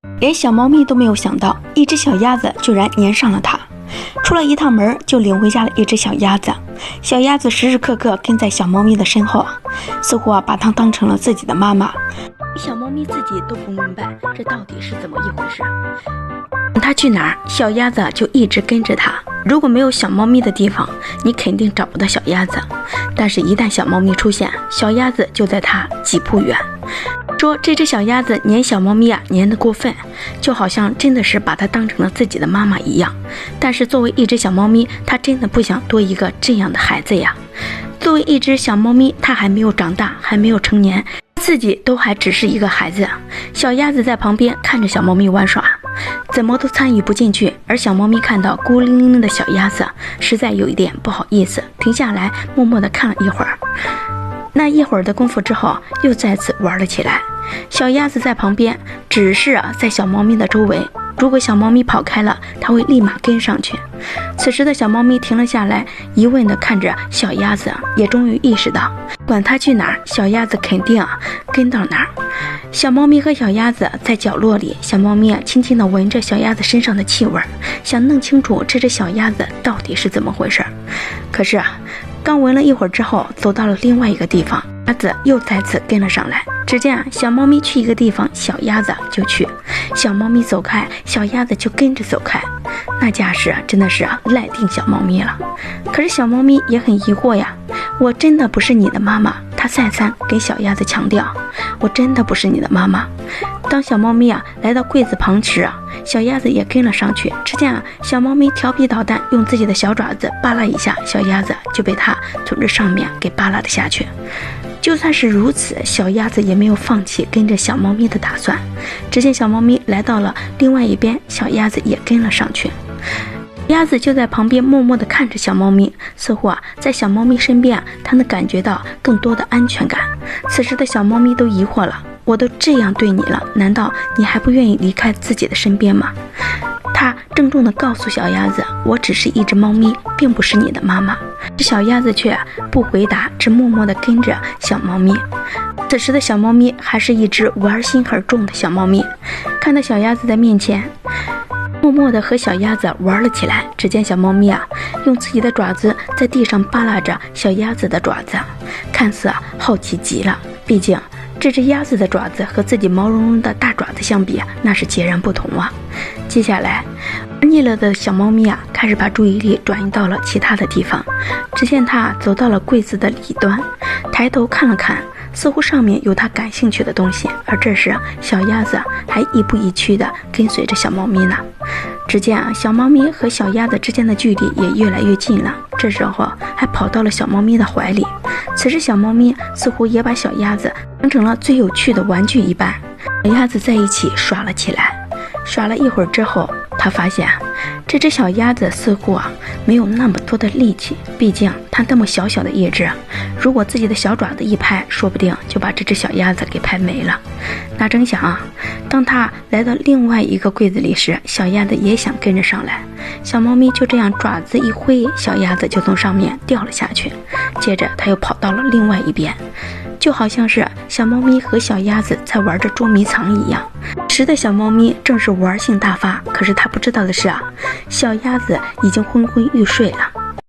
连小猫咪都没有想到，一只小鸭子居然粘上了它。出了一趟门，就领回家了一只小鸭子。小鸭子时时刻刻跟在小猫咪的身后，似乎把它当成了自己的妈妈。小猫咪自己都不明白这到底是怎么一回事。它去哪儿，小鸭子就一直跟着它。如果没有小猫咪的地方，你肯定找不到小鸭子。但是一旦小猫咪出现，小鸭子就在它几步远。说这只小鸭子粘小猫咪粘得过分，就好像真的是把它当成了自己的妈妈一样。但是作为一只小猫咪，它真的不想多一个这样的孩子呀。作为一只小猫咪，它还没有长大，还没有成年，自己都还只是一个孩子。小鸭子在旁边看着小猫咪玩耍，怎么都参与不进去。而小猫咪看到孤零零的小鸭子，实在有一点不好意思，停下来默默地看了一会儿。那一会儿的功夫之后，又再次玩了起来。小鸭子在旁边只是在小猫咪的周围，如果小猫咪跑开了，它会立马跟上去。此时的小猫咪停了下来，疑问地看着小鸭子，也终于意识到管它去哪儿，小鸭子肯定跟到哪儿。小猫咪和小鸭子在角落里，小猫咪轻轻地闻着小鸭子身上的气味，想弄清楚这只小鸭子到底是怎么回事。可是刚闻了一会儿之后，走到了另外一个地方，鸭子又再次跟了上来。只见小猫咪去一个地方，小鸭子就去；小猫咪走开，小鸭子就跟着走开。那架势真的是赖定小猫咪了。可是小猫咪也很疑惑呀，我真的不是你的妈妈。它再三给小鸭子强调，我真的不是你的妈妈。当小猫咪来到柜子旁时，小鸭子也跟了上去。只见小猫咪调皮捣蛋，用自己的小爪子扒拉一下，小鸭子就被它从这上面给扒拉了下去。就算是如此，小鸭子也没有放弃跟着小猫咪的打算。只见小猫咪来到了另外一边，小鸭子也跟了上去。鸭子就在旁边默默地看着小猫咪，似乎在小猫咪身边它能感觉到更多的安全感。此时的小猫咪都疑惑了，我都这样对你了，难道你还不愿意离开自己的身边吗？它郑重地告诉小鸭子，我只是一只猫咪，并不是你的妈妈。这小鸭子却不回答，只默默地跟着小猫咪。此时的小猫咪还是一只玩心很重的小猫咪，看到小鸭子在面前，默默地和小鸭子玩了起来。只见小猫咪用自己的爪子在地上扒拉着小鸭子的爪子，看似好奇极了。毕竟这只鸭子的爪子和自己毛茸茸的大爪子相比，那是截然不同啊。接下来腻了的小猫咪开始把注意力转移到了其他的地方。只见它走到了柜子的里端，抬头看了看，似乎上面有它感兴趣的东西。而这时小鸭子还亦步亦趋地跟随着小猫咪呢。只见小猫咪和小鸭子之间的距离也越来越近了，这时候还跑到了小猫咪的怀里。此时小猫咪似乎也把小鸭子当成了最有趣的玩具一般，小鸭子在一起耍了起来。耍了一会儿之后，他发现这只小鸭子似乎没有那么多的力气，毕竟它那么小小的一只，如果自己的小爪子一拍，说不定就把这只小鸭子给拍没了。哪成想当它来到另外一个柜子里时，小鸭子也想跟着上来。小猫咪就这样爪子一挥，小鸭子就从上面掉了下去。接着它又跑到了另外一边，就好像是小猫咪和小鸭子在玩着捉迷藏一样。时的小猫咪正是玩性大发，可是它不知道的是小鸭子已经昏昏欲睡了。